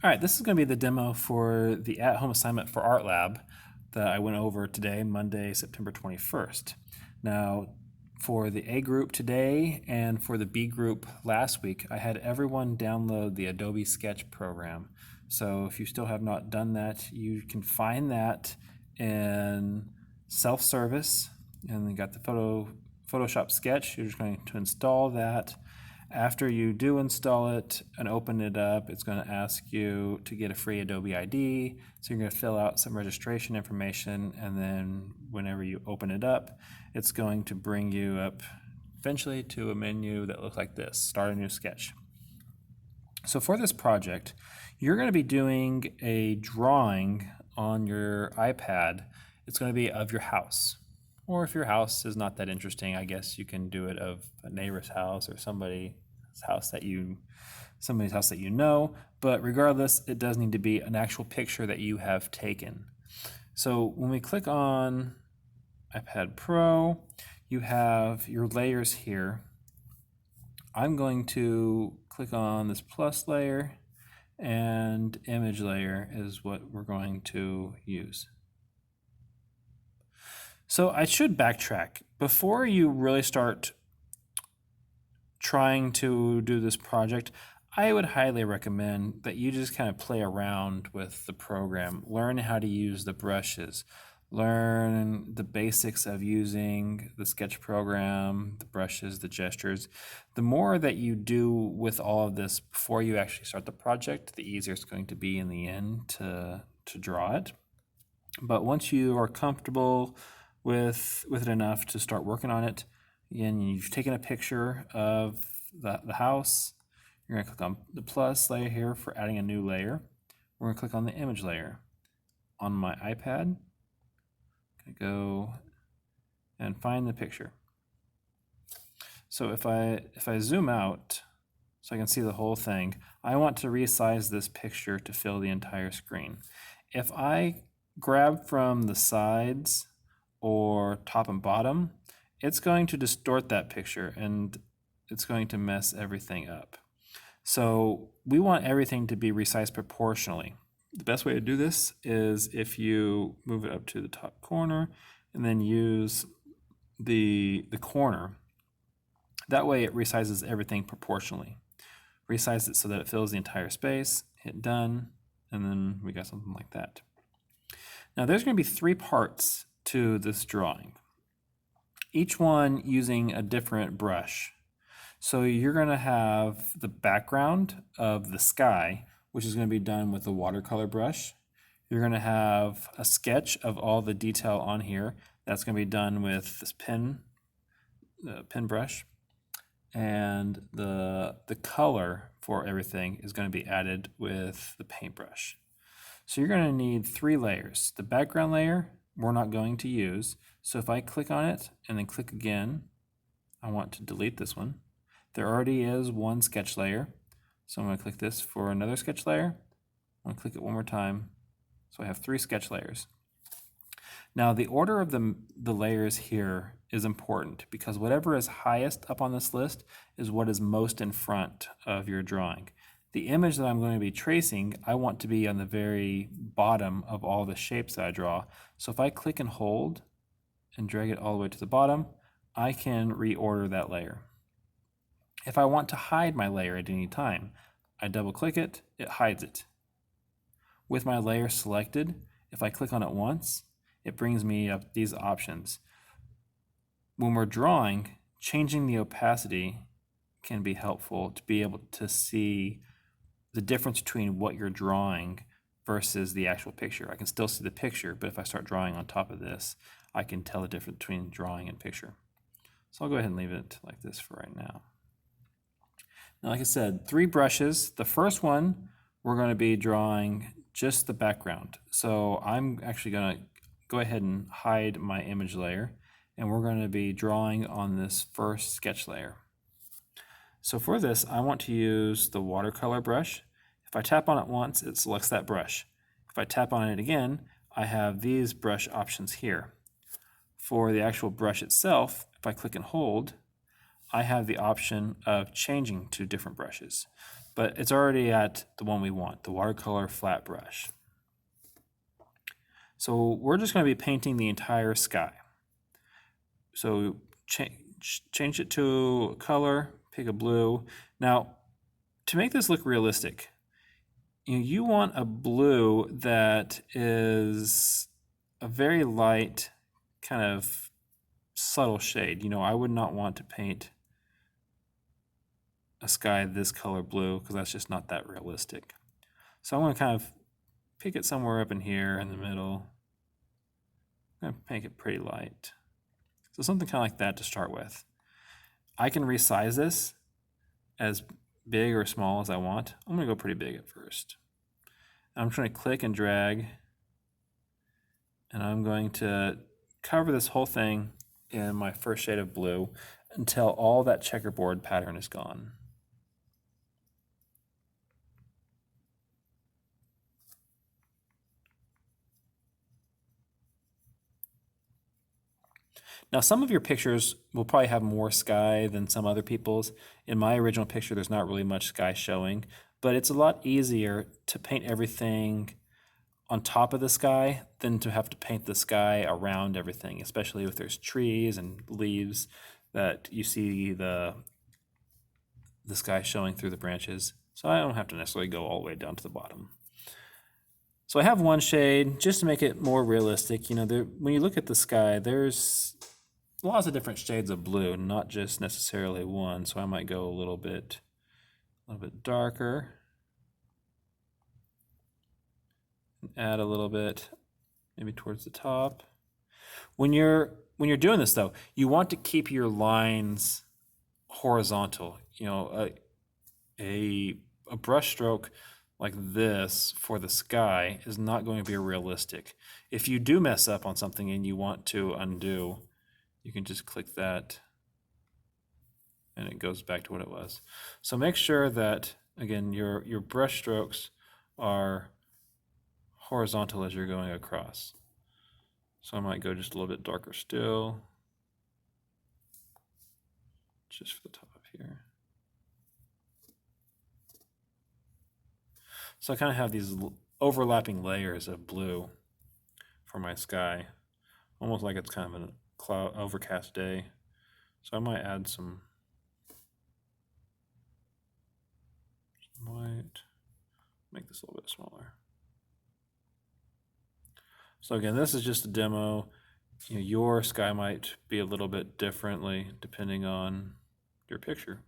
All right, this is going to be the demo for the at-home assignment for Art Lab that I went over today, Monday, September 21st. Now, for the A group today and for the B group last week, I had everyone download the Adobe Sketch program. So if you still have not done that, you can find that in self-service, and you got the Photoshop Sketch. You're just going to install that. After you do install it and open it up, it's going to ask you to get a free Adobe ID. So you're going to fill out some registration information, and then whenever you open it up, it's going to bring you up eventually to a menu that looks like this: Start a new sketch. So for this project, you're going to be doing a drawing on your iPad. It's going to be of your house. Or if your house is not that interesting, I guess you can do it of a neighbor's house or somebody's house that you know. But regardless, it does need to be an actual picture that you have taken. So when we click on iPad Pro, you have your layers here. I'm going to click on this plus layer, and image layer is what we're going to use. So I should backtrack. Before you really start trying to do this project, I would highly recommend that you just kind of play around with the program, learn how to use the brushes, learn the basics of using the sketch program, the brushes, the gestures. The more that you do with all of this before you actually start the project, the easier it's going to be in the end to draw it. But once you are comfortable with it enough to start working on it, and you've taken a picture of the house, you're going to click on the plus layer here for adding a new layer. We're going to click on the image layer. On my iPad, I'm going to go and find the picture. So if I zoom out so I can see the whole thing, I want to resize this picture to fill the entire screen. If I grab from the sides or top and bottom, it's going to distort that picture and it's going to mess everything up. So we want everything to be resized proportionally. The best way to do this is if you move it up to the top corner and then use the corner. That way it resizes everything proportionally. Resize it so that it fills the entire space, hit done, and then we got something like that. Now there's going to be 3 parts to this drawing, each one using a different brush. So you're going to have the background of the sky, which is going to be done with a watercolor brush. You're going to have a sketch of all the detail on here. That's going to be done with this pen brush. And the color for everything is going to be added with the paintbrush. So you're going to need 3 layers. The background layer we're not going to use. So if I click on it and then click again, I want to delete this one. There already is one sketch layer. So I'm going to click this for another sketch layer. I'm going to click it one more time. So I have 3 sketch layers. Now the order of the layers here is important because whatever is highest up on this list is what is most in front of your drawing. The image that I'm going to be tracing, I want to be on the very bottom of all the shapes that I draw. So if I click and hold and drag it all the way to the bottom, I can reorder that layer. If I want to hide my layer at any time, I double click it, it hides it. With my layer selected, if I click on it once, it brings me up these options. When we're drawing, changing the opacity can be helpful to be able to see the difference between what you're drawing versus the actual picture. I can still see the picture, but if I start drawing on top of this, I can tell the difference between drawing and picture. So I'll go ahead and leave it like this for right now. Now, like I said, 3 brushes. The first one, we're going to be drawing just the background. So I'm actually going to go ahead and hide my image layer, and we're going to be drawing on this first sketch layer. So for this, I want to use the watercolor brush. If I tap on it once, it selects that brush. If I tap on it again, I have these brush options here. For the actual brush itself, if I click and hold, I have the option of changing to different brushes, but it's already at the one we want, the watercolor flat brush. So we're just going to be painting the entire sky. So change it to color, pick a blue. Now, to make this look realistic, you want a blue that is a very light, kind of subtle shade. I would not want to paint a sky this color blue because that's just not that realistic. So I'm going to kind of pick it somewhere up in here in the middle. I'm going to make it pretty light. So something kind of like that to start with. I can resize this as big or small as I want. I'm going to go pretty big at first. I'm trying to click and drag, and I'm going to cover this whole thing in my first shade of blue until all that checkerboard pattern is gone. Now, some of your pictures will probably have more sky than some other people's. In my original picture, there's not really much sky showing, but it's a lot easier to paint everything on top of the sky than to have to paint the sky around everything, especially if there's trees and leaves that you see the sky showing through the branches. So I don't have to necessarily go all the way down to the bottom. So I have one shade just to make it more realistic. When you look at the sky, there's lots of different shades of blue, not just necessarily one. So I might go a little bit darker. Add a little bit, maybe towards the top. When you're doing this though, you want to keep your lines horizontal. A brush stroke like this for the sky is not going to be realistic. If you do mess up on something and you want to undo, you can just click that and it goes back to what it was. So make sure that, again, your brush strokes are horizontal as you're going across. So I might go just a little bit darker still, just for the top here. So I kind of have these overlapping layers of blue for my sky, almost like it's kind of a cloud overcast day. So I might add some white, make this a little bit smaller. So again, this is just a demo. Your sky might be a little bit differently depending on your picture.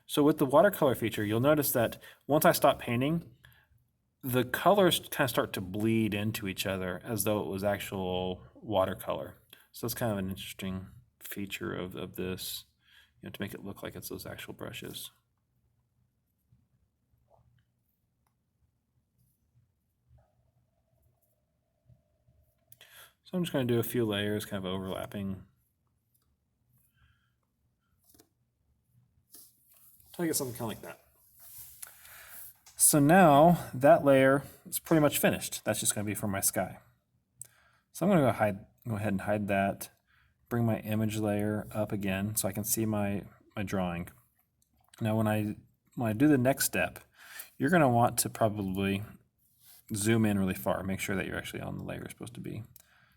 So with the watercolor feature, you'll notice that once I stop painting, the colors kind of start to bleed into each other as though it was actual watercolor. So that's kind of an interesting feature of this, to make it look like it's those actual brushes. So I'm just going to do a few layers, kind of overlapping, until I get something kind of like that. So now that layer is pretty much finished. That's just going to be for my sky. So I'm going to go ahead and hide that, bring my image layer up again so I can see my drawing. Now when I do the next step, you're going to want to probably zoom in really far, make sure that you're actually on the layer you're supposed to be.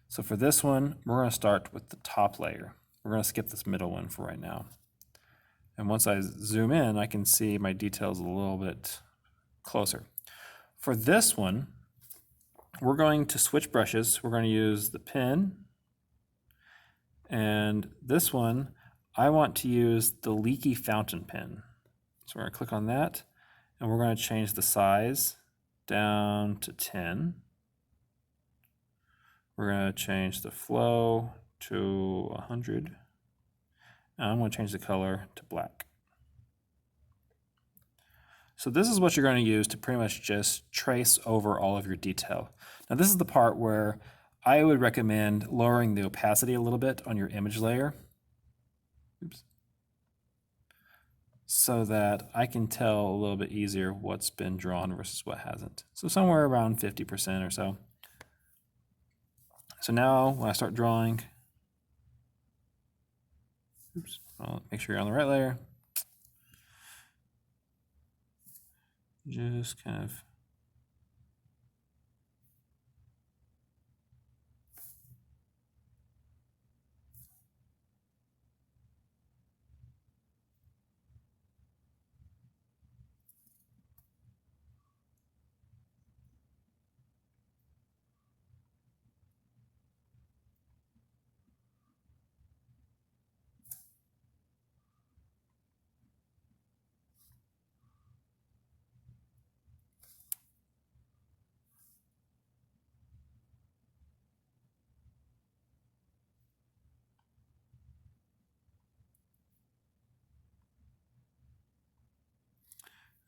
So for this one, we're going to start with the top layer. We're going to skip this middle one for right now. And once I zoom in, I can see my details a little bit closer. For this one, we're going to switch brushes. We're going to use the pen. And this one, I want to use the leaky fountain pen. So we're going to click on that, and we're going to change the size down to 10. We're going to change the flow to 100. And I'm going to change the color to black. So this is what you're going to use to pretty much just trace over all of your detail. Now this is the part where I would recommend lowering the opacity a little bit on your image layer. Oops. So that I can tell a little bit easier what's been drawn versus what hasn't. So somewhere around 50% or so. So now when I start drawing, oops, I'll make sure you're on the right layer. Just kind of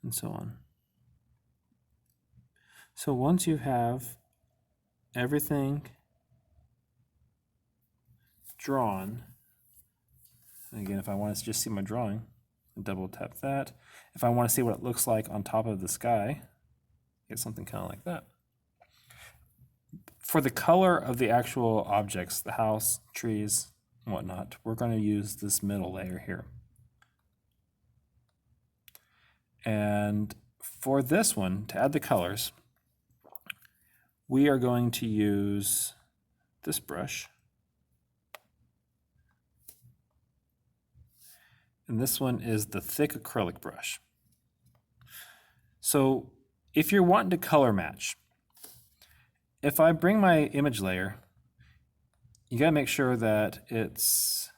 and so on. So once you have everything drawn, again, if I want to just see my drawing, double tap that. If I want to see what it looks like on top of the sky, get something kind of like that. For the color of the actual objects, the house, trees, and whatnot, we're going to use this middle layer here. And for this one, to add the colors, we are going to use this brush. And this one is the thick acrylic brush. So if you're wanting to color match, if I bring my image layer, you gotta make sure that it's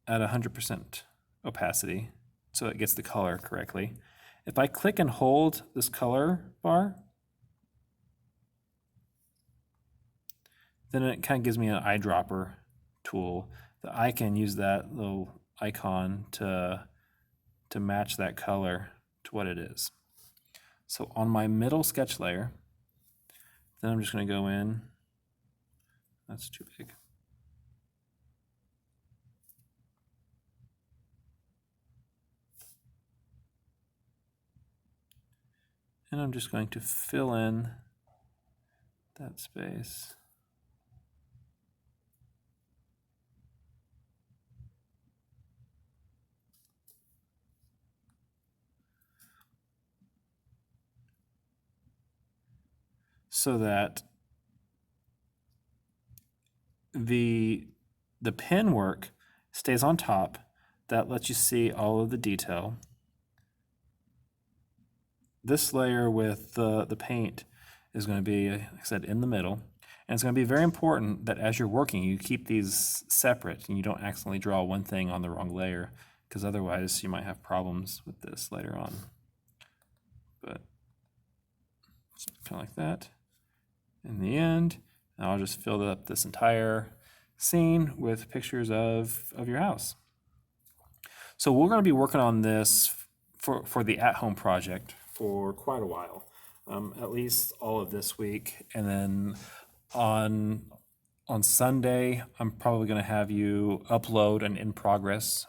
at 100% opacity so it gets the color correctly. If I click and hold this color bar, then it kind of gives me an eyedropper tool that I can use that little icon to match that color to what it is. So on my middle sketch layer, then I'm just going to go in. That's too big. And I'm just going to fill in that space. So that the pen work stays on top. That lets you see all of the detail. This layer with the paint is going to be, like I said, in the middle. And it's going to be very important that as you're working, you keep these separate and you don't accidentally draw one thing on the wrong layer, because otherwise you might have problems with this later on. But kind of like that. In the end, I'll just fill up this entire scene with pictures of your house. So we're going to be working on this for the at-home project for quite a while, at least all of this week. And then on Sunday, I'm probably going to have you upload an in-progress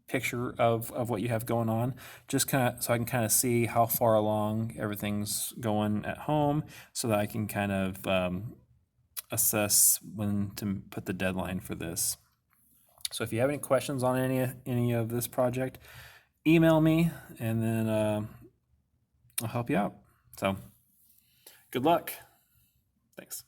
picture of what you have going on, just kind of so I can kind of see how far along everything's going at home, so that I can kind of assess when to put the deadline for this. So if you have any questions on any of this project, email me, and then I'll help you out. So good luck. Thanks.